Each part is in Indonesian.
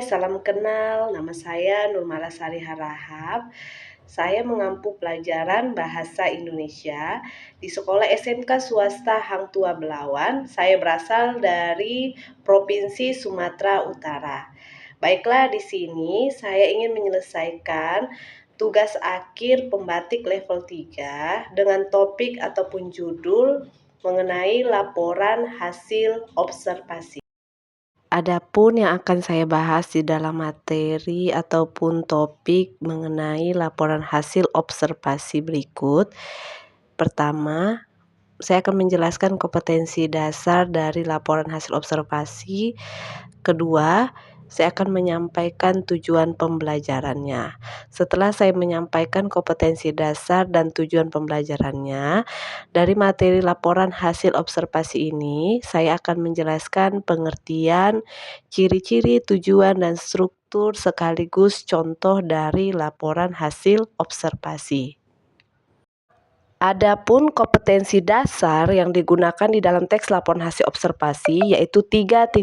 salam kenal. Nama saya Nurmalasari Harahap. Saya mengampu pelajaran Bahasa Indonesia di Sekolah SMK Swasta Hang Tua Belawan. Saya berasal dari Provinsi Sumatera Utara. Baiklah, di sini saya ingin menyelesaikan tugas akhir pembatik level 3 dengan topik ataupun judul mengenai laporan hasil observasi. Adapun yang akan saya bahas di dalam materi ataupun topik mengenai laporan hasil observasi berikut. Pertama, saya akan menjelaskan kompetensi dasar dari laporan hasil observasi. Kedua, saya akan menyampaikan tujuan pembelajarannya. Setelah saya menyampaikan kompetensi dasar dan tujuan pembelajarannya, dari materi laporan hasil observasi ini, saya akan menjelaskan pengertian, ciri-ciri, tujuan, dan struktur sekaligus contoh dari laporan hasil observasi. Adapun kompetensi dasar yang digunakan di dalam teks laporan hasil observasi yaitu 3.8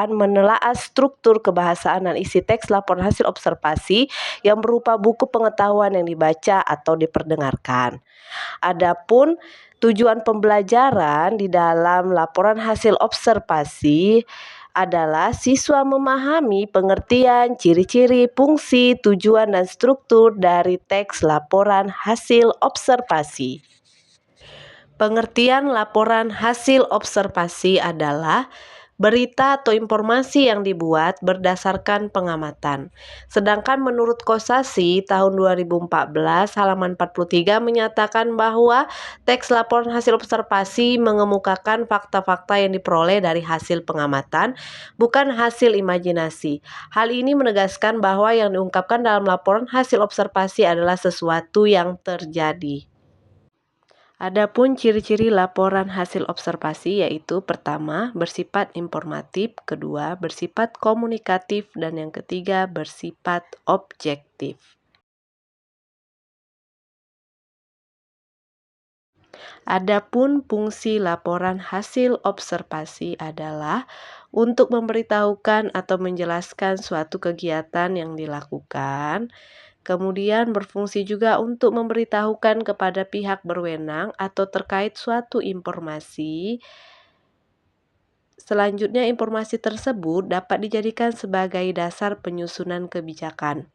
menelaah struktur kebahasaan dan isi teks laporan hasil observasi yang berupa buku pengetahuan yang dibaca atau diperdengarkan. Adapun tujuan pembelajaran di dalam laporan hasil observasi adalah siswa memahami pengertian, ciri-ciri, fungsi, tujuan, dan struktur dari teks laporan hasil observasi. Pengertian laporan hasil observasi adalah berita atau informasi yang dibuat berdasarkan pengamatan. Sedangkan menurut Kosasi tahun 2014 halaman 43 menyatakan bahwa teks laporan hasil observasi mengemukakan fakta-fakta yang diperoleh dari hasil pengamatan, bukan hasil imajinasi. Hal ini menegaskan bahwa yang diungkapkan dalam laporan hasil observasi adalah sesuatu yang terjadi. Adapun ciri-ciri laporan hasil observasi yaitu pertama, bersifat informatif, kedua, bersifat komunikatif, dan yang ketiga, bersifat objektif. Adapun fungsi laporan hasil observasi adalah untuk memberitahukan atau menjelaskan suatu kegiatan yang dilakukan. Kemudian berfungsi juga untuk memberitahukan kepada pihak berwenang atau terkait suatu informasi. Selanjutnya, informasi tersebut dapat dijadikan sebagai dasar penyusunan kebijakan.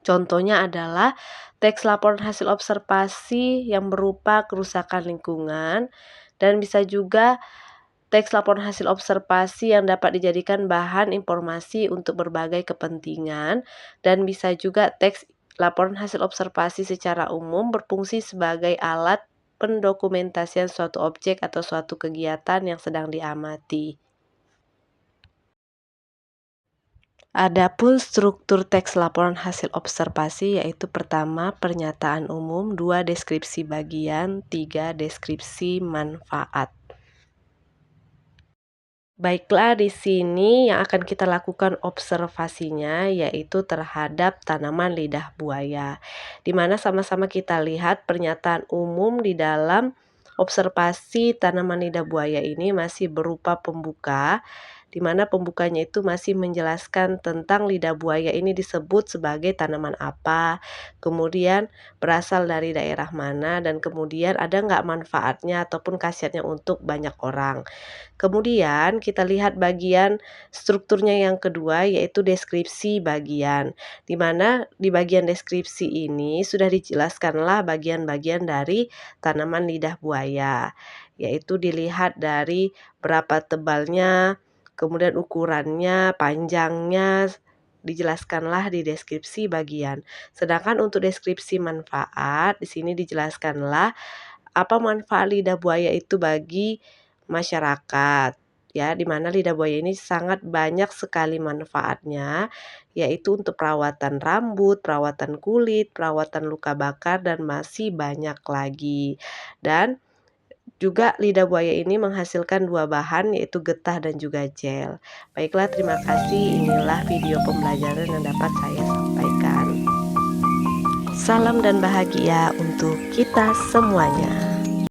Contohnya adalah teks laporan hasil observasi yang berupa kerusakan lingkungan, dan bisa juga teks laporan hasil observasi yang dapat dijadikan bahan informasi untuk berbagai kepentingan, dan bisa juga teks laporan hasil observasi secara umum berfungsi sebagai alat pendokumentasian suatu objek atau suatu kegiatan yang sedang diamati. Adapun struktur teks laporan hasil observasi yaitu pertama, pernyataan umum, 2, deskripsi bagian, 3, deskripsi manfaat. Baiklah, di sini yang akan kita lakukan observasinya yaitu terhadap tanaman lidah buaya, di mana sama-sama kita lihat pernyataan umum di dalam observasi tanaman lidah buaya ini masih berupa pembuka, di mana pembukanya itu masih menjelaskan tentang lidah buaya ini disebut sebagai tanaman apa, kemudian berasal dari daerah mana, dan kemudian ada nggak manfaatnya ataupun khasiatnya untuk banyak orang. Kemudian kita lihat bagian strukturnya yang kedua yaitu deskripsi bagian, di mana di bagian deskripsi ini sudah dijelaskanlah bagian-bagian dari tanaman lidah buaya, yaitu dilihat dari berapa tebalnya, kemudian ukurannya, panjangnya, dijelaskanlah di deskripsi bagian. Sedangkan untuk deskripsi manfaat, di sini dijelaskanlah apa manfaat lidah buaya itu bagi masyarakat, ya, di mana lidah buaya ini sangat banyak sekali manfaatnya, yaitu untuk perawatan rambut, perawatan kulit, perawatan luka bakar, dan masih banyak lagi. Dan juga lidah buaya ini menghasilkan dua bahan yaitu getah dan juga gel. Baiklah, terima kasih. Inilah video pembelajaran yang dapat saya sampaikan. Salam dan bahagia untuk kita semuanya.